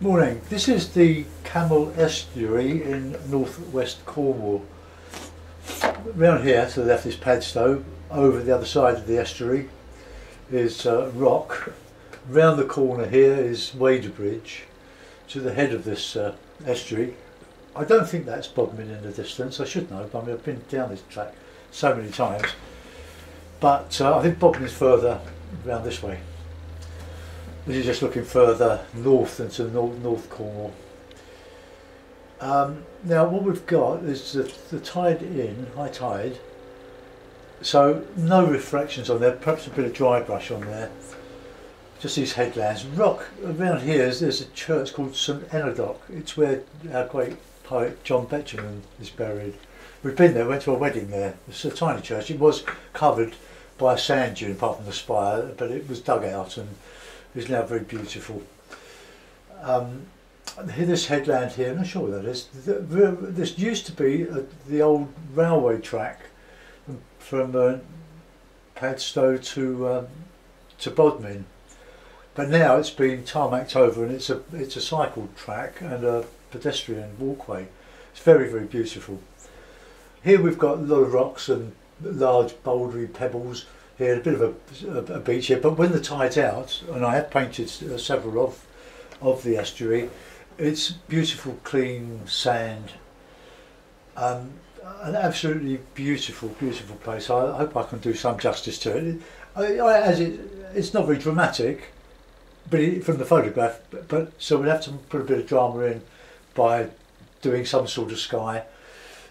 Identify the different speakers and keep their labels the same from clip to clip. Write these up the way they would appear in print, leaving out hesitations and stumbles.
Speaker 1: Morning. This is the Camel Estuary in northwest Cornwall. Round here to the left is Padstow. Over the other side of the estuary is rock. Round the corner here is Wadebridge. To the head of this estuary, I don't think that's Bodmin in the distance. I should know, but I mean, I've been down this track so many times. But I think Bodmin is further round this way. This is just looking further north into North Cornwall. Now what we've got is the tide in, high tide, so no reflections on there, perhaps a bit of dry brush on there, just these headlands. Rock around here, there's a church called St Enodoc. It's where our great poet John Betjeman is buried. We've been there, went to a wedding there. It's a tiny church. It was covered by a sand dune apart from the spire, but it was dug out and is now very beautiful. This headland here, I'm not sure what that is. This used to be the old railway track from Padstow to Bodmin, but now it's been tarmacked over and it's a cycle track and a pedestrian walkway. It's very, very beautiful. Here we've got a lot of rocks and large bouldery pebbles. Here, a bit of a beach here, but when the tide's out, and I have painted several of the estuary, it's beautiful, clean sand. An absolutely beautiful, beautiful place. I hope I can do some justice to it. It's not very dramatic, but from the photograph. But so we'll have to put a bit of drama in by doing some sort of sky.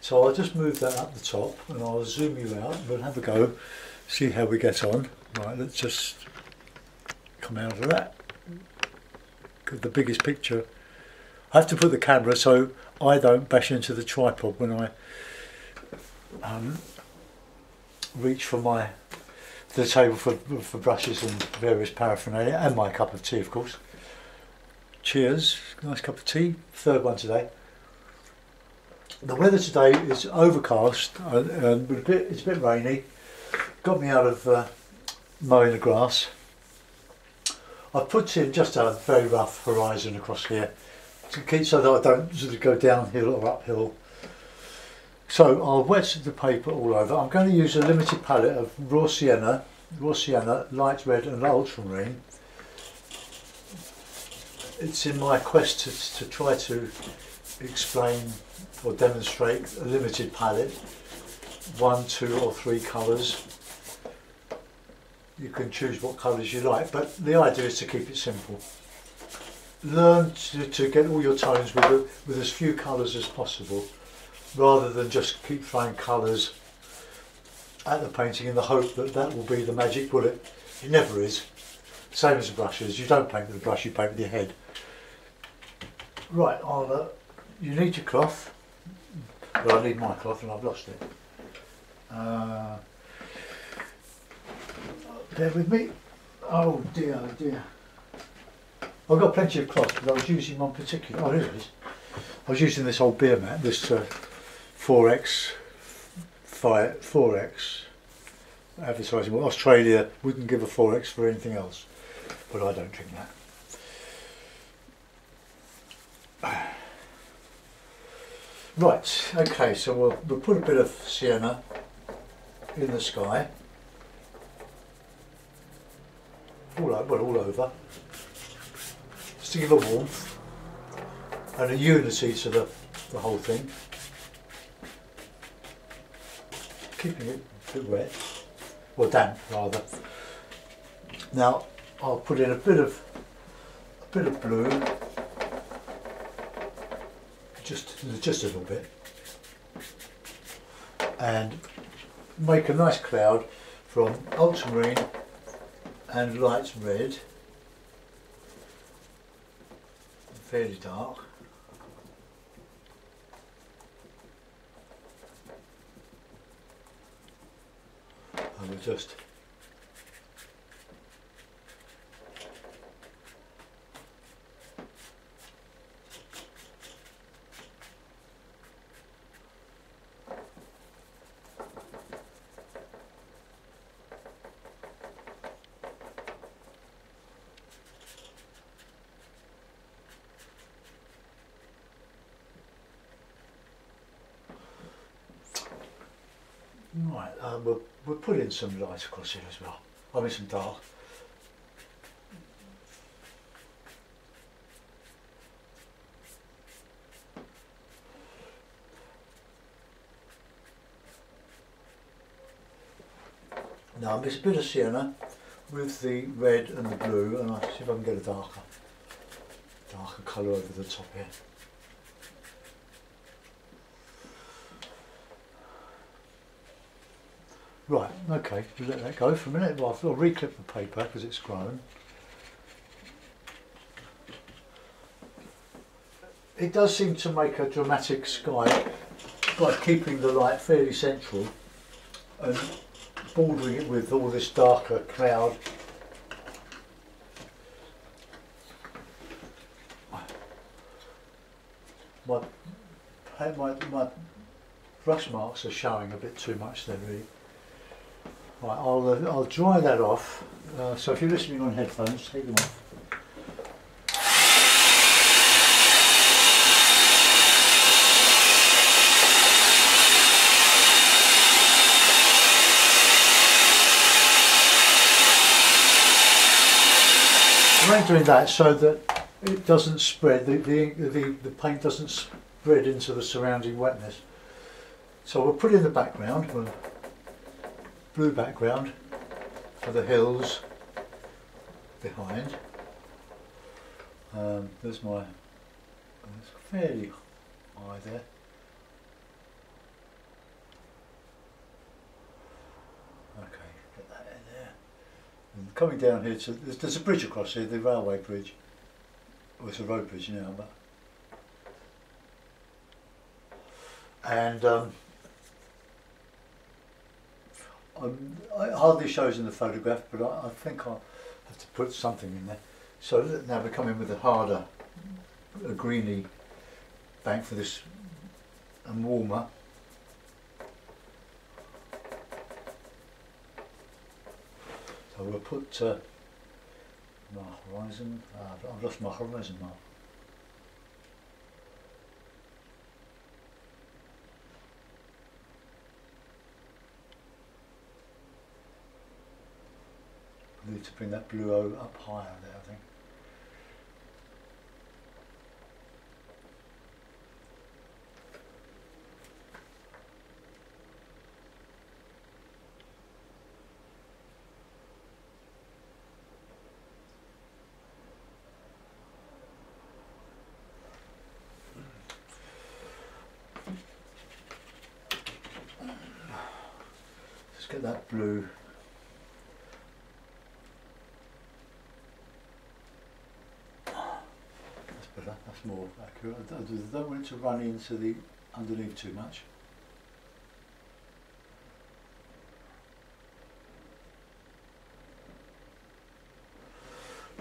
Speaker 1: So I'll just move that up the top, and I'll zoom you out. We'll have a go. See how we get on. Right, let's just come out of that. Get the biggest picture. I have to put the camera so I don't bash into the tripod when I reach for the table for brushes and various paraphernalia, and my cup of tea, of course. Cheers, nice cup of tea. Third one today. The weather today is overcast and it's a bit rainy. Got me out of mowing the grass. I've put in just a very rough horizon across here to keep so that I don't sort of go downhill or uphill. So I'll wet the paper all over. I'm going to use a limited palette of raw sienna, light red and ultramarine. It's in my quest to try to explain or demonstrate a limited palette. 1, 2 or 3 colours. You can choose what colours you like, but the idea is to keep it simple. Learn to get all your tones with as few colours as possible, rather than just keep throwing colours at the painting in the hope that that will be the magic bullet. It never is. Same as the brushes, you don't paint with a brush, you paint with your head. Right, you need your cloth. Well, I need my cloth and I've lost it. Bear with me. Oh dear, oh dear. I've got plenty of cloth, but I was using one particular. Oh, here it is. I was using this old beer mat, this 4X advertising. Well, Australia wouldn't give a 4X for anything else, but I don't drink that. Right, okay, so we'll put a bit of sienna in the sky, all over, just to give a warmth and a unity to the whole thing, keeping it a bit wet, or damp rather. Now I'll put in a bit of blue, just a little bit, and make a nice cloud from ultramarine and light red, fairly dark, and we'll just Right, we'll put in some light across here as well. I mean some dark. Now there's a bit of sienna with the red and the blue, and I'll see if I can get a darker colour over the top here. Right, okay, we'll let that go for a minute. Well, I'll reclip the paper because it's grown. It does seem to make a dramatic sky by keeping the light fairly central and bordering it with all this darker cloud. My brush marks are showing a bit too much there, really. Right, I'll dry that off. So if you're listening on headphones, take them off. I'm doing that so that it doesn't spread, the paint doesn't spread into the surrounding wetness. So we'll put in the background, blue background for the hills behind. There's my, it's fairly high there. Okay, get that in there. And coming down here, to, there's a bridge across here, the railway bridge. Well, it's a road bridge now, but. And it hardly shows in the photograph, but I think I'll have to put something in there. So now we're coming with a harder, a greeny bank for this, and warmer. So we'll put my horizon. I've lost my horizon mark. I need to bring that blue up higher there, I think. Let's get that blue. That's more accurate. I don't want it to run into the underneath too much.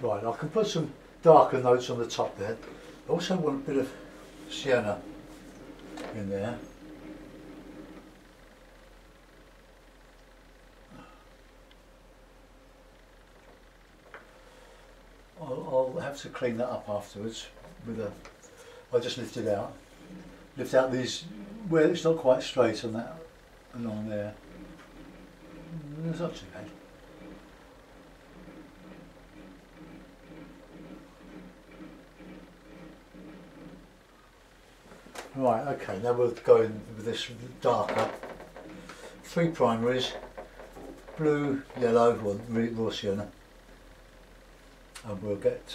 Speaker 1: Right, I can put some darker notes on the top there. I also want a bit of sienna in there. I'll have to clean that up afterwards with a, I'll just lift it out. Lift out these, where it's not quite straight on that, along there. It's not too bad. Right, okay, now we'll go in with this darker. 3 primaries, blue, yellow, or raw sienna. And we'll get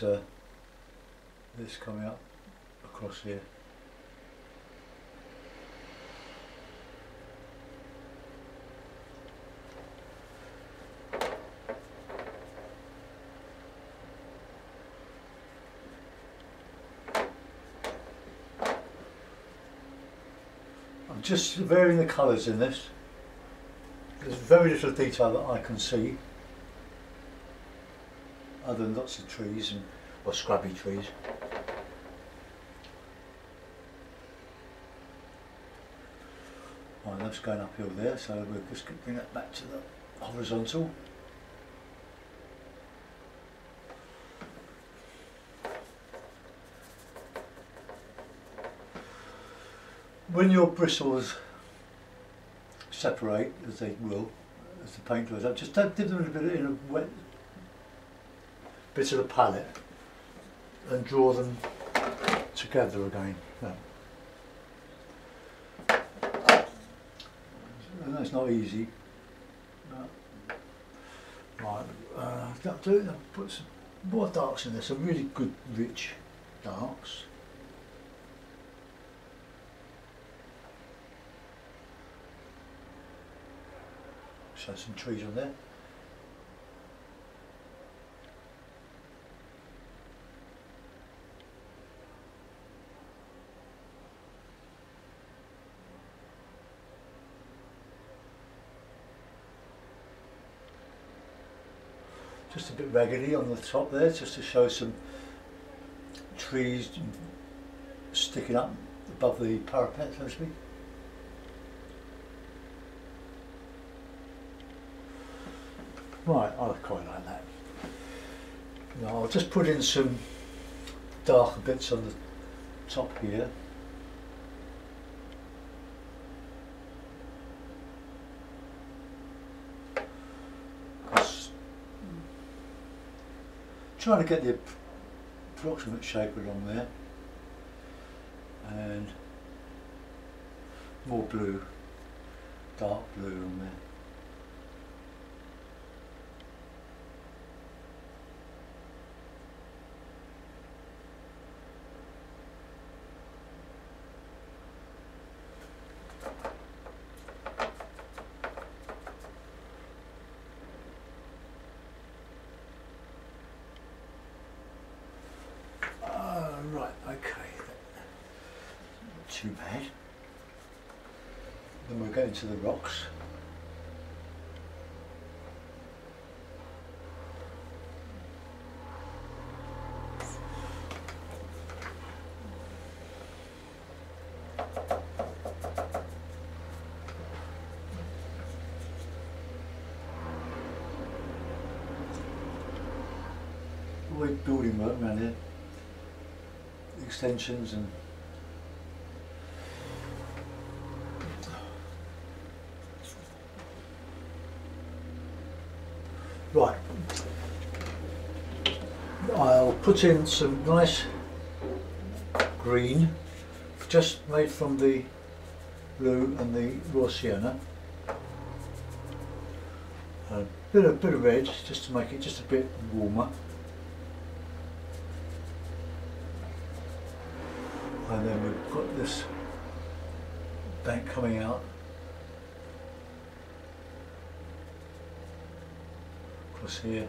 Speaker 1: this coming up across here. I'm just varying the colours in this. There's very little detail that I can see, other than lots of trees and or scrubby trees. Right, that's going uphill there, so we'll just bring that back to the horizontal. When your bristles separate as they will as the paint dries up. Just dip them in a bit in a wet bit of the palette and draw them together again. Yeah. And that's not easy. Right, I'll put some more darks in there, some really good rich darks. Show some trees on there. Just a bit raggedy on the top there, just to show some trees sticking up above the parapet, so to speak. Right, I quite like that. Now I'll just put in some darker bits on the top here. Trying to get the approximate shape along there, and more blue, dark blue on there. Right, okay, not too bad. Then we'll go into the rocks. Always building work around here. Extensions and right, I'll put in some nice green just made from the blue and the raw sienna, a bit of red just to make it just a bit warmer. And then we've got this bank coming out across here.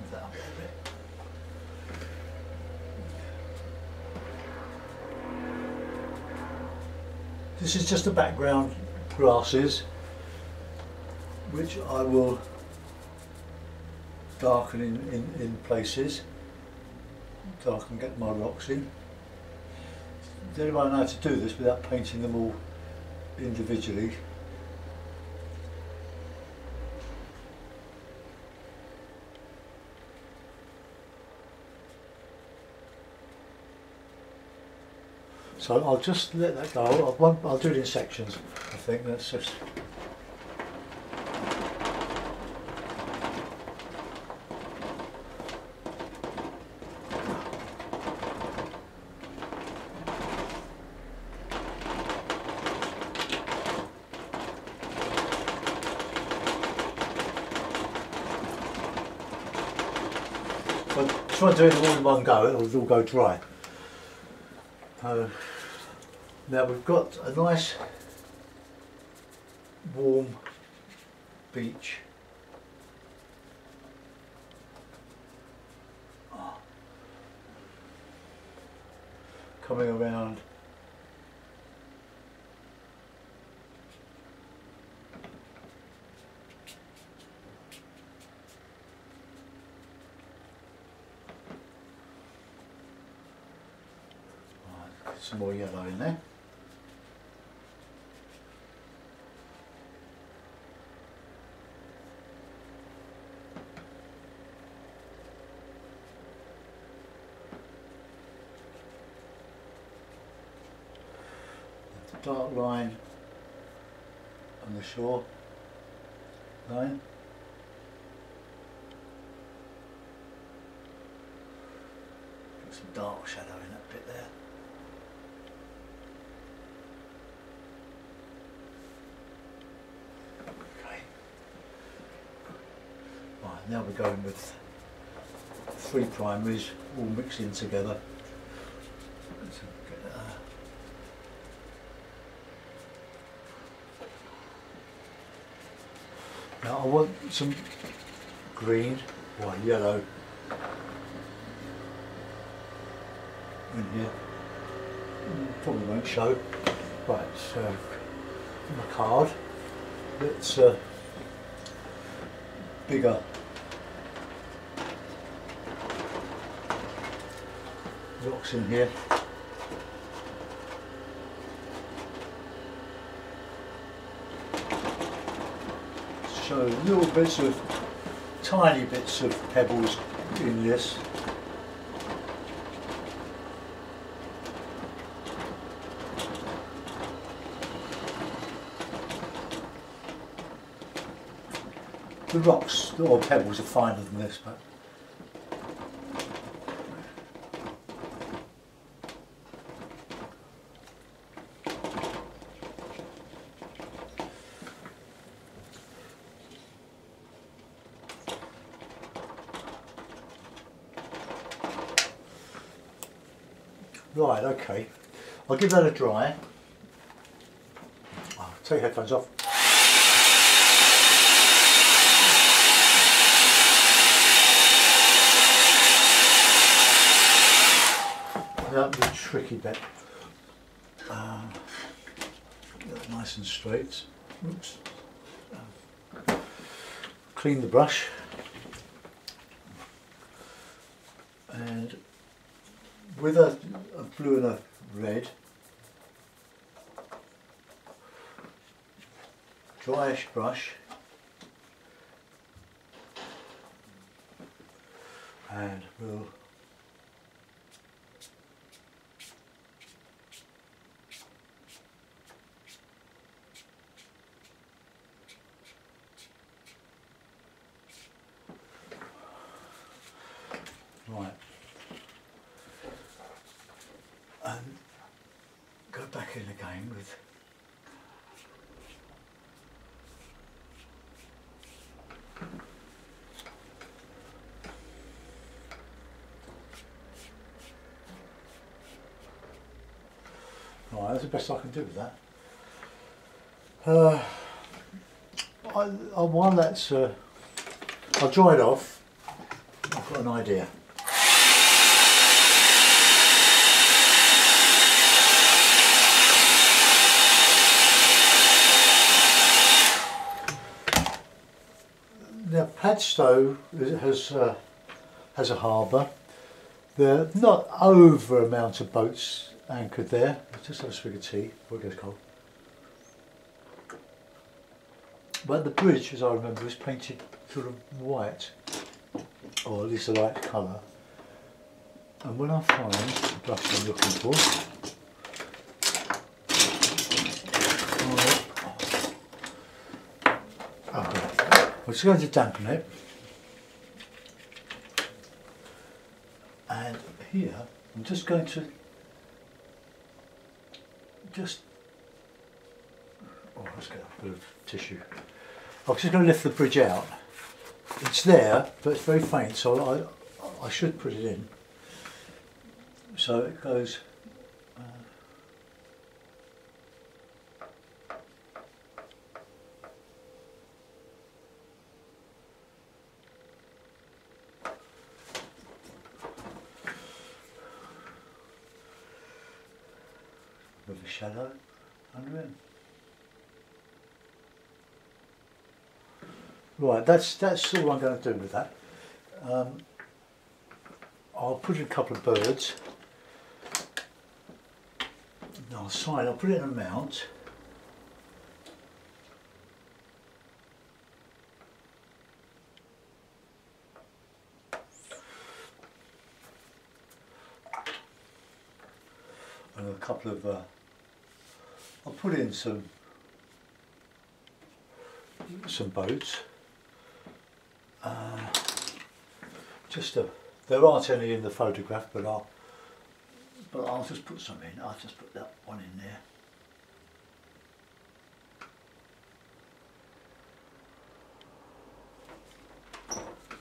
Speaker 1: Move that up a little bit. This is just the background grasses, which I will darken in places, so I can get my rocks in. The only way I know how to do this without painting them all individually. So I'll just let that go. I'll do it in sections. I think that's just. So try doing them all in one go. It'll all go dry. Now we've got a nice warm beach. Coming around some more yellow in there. dark line on the shore line. Got some dark shadow in that bit there. Okay. Right, now we're going with 3 primaries all mixed in together. Now I want some green or yellow in here. Probably won't show. Right, so my card that's bigger. Rocks in here. So little bits of, tiny bits of pebbles in this. The rocks or pebbles are finer than this, but right, okay. I'll give that a dry. I'll take your headphones off. That'll be the tricky bit. Nice and straight. Oops. Clean the brush. And with a blue and a red, dryish brush, and we'll right. And go back in again with right, that's the best I can do with that. While that's I'll dry it off. I've got an idea. Now Padstow has a harbour. There are not over amount of boats anchored there. Let's just have a swig of tea before it gets cold. But the bridge, as I remember, is painted sort of white, or at least a light colour. And when I find the brush I'm looking for, I'm just going to dampen it, and here I'm just going to let's get a bit of tissue. I'm just going to lift the bridge out. It's there, but it's very faint, so I should put it in. So it goes. With a shadow under it. Right, that's all I'm going to do with that. I'll put in a couple of birds. I'll put it in a mount. And a couple of I'll put in some boats. There aren't any in the photograph, but I'll just put some in. I'll just put that one in there.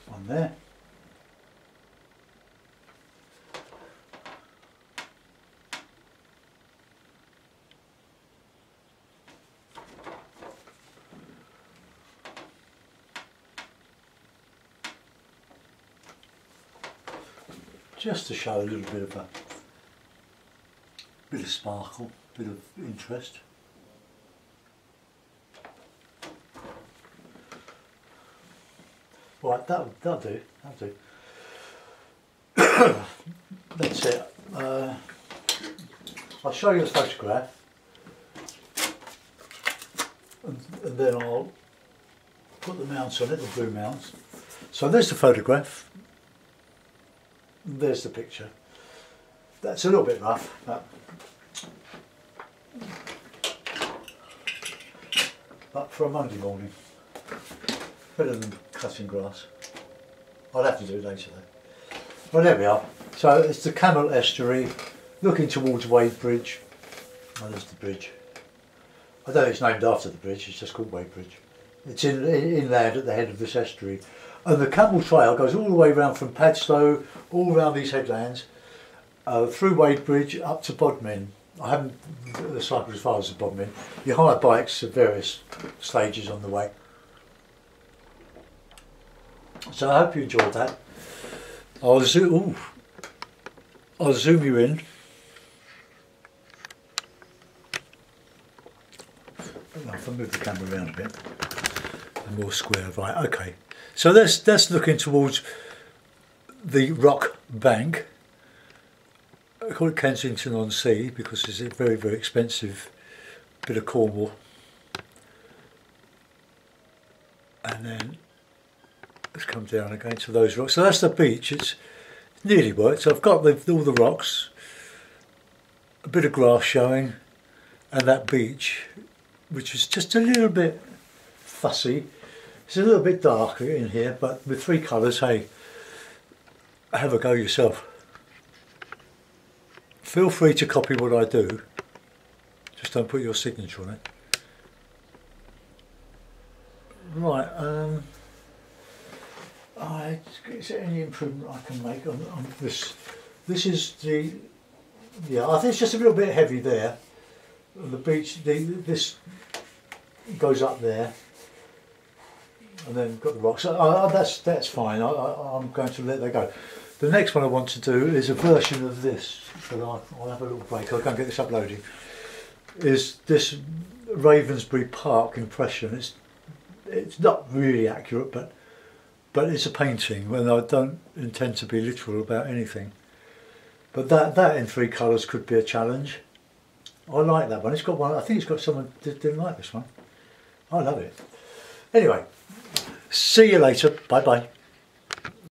Speaker 1: One there. Just to show a little bit of sparkle, bit of interest. Right, that'll do. That's it. I'll show you the photograph, and then I'll put the mounts on it, the blue mounts. So there's the photograph. There's the picture. That's a little bit rough, but for a Monday morning, better than cutting grass. I'll have to do it later though. Well, there we are. So it's the Camel Estuary, looking towards Wadebridge. Oh, there's the bridge. I don't know if it's named after the bridge, it's just called Wadebridge. It's inland at the head of this estuary. And the Camel Trail goes all the way around from Padstow, all around these headlands, through Wadebridge up to Bodmin. I haven't cycled as far as the Bodmin. You hire bikes at various stages on the way. So I hope you enjoyed that. I'll zoom you in. If I move the camera around a bit, more square, right? Okay. So that's looking towards the rock bank. I call it Kensington on Sea because it's a very, very expensive bit of Cornwall. And then let's come down again to those rocks. So that's the beach. It's nearly worked. So I've got all the rocks, a bit of grass showing, and that beach, which is just a little bit fussy. It's a little bit darker in here, but with 3 colours, hey, have a go yourself. Feel free to copy what I do, just don't put your signature on it. Right, is there any improvement I can make on this? This is the, yeah, I think it's just a little bit heavy there. The beach, this goes up there. And then got the rocks. That's fine. I'm going to let that go. The next one I want to do is a version of this, but I'll have a little break. I'll go and get this uploading. Is this Ravensbury Park impression? It's not really accurate, but it's a painting, and I don't intend to be literal about anything. But that in 3 colours could be a challenge. I like that one. It's got one. I think it's got someone that didn't like this one. I love it. Anyway. See you later. Bye bye.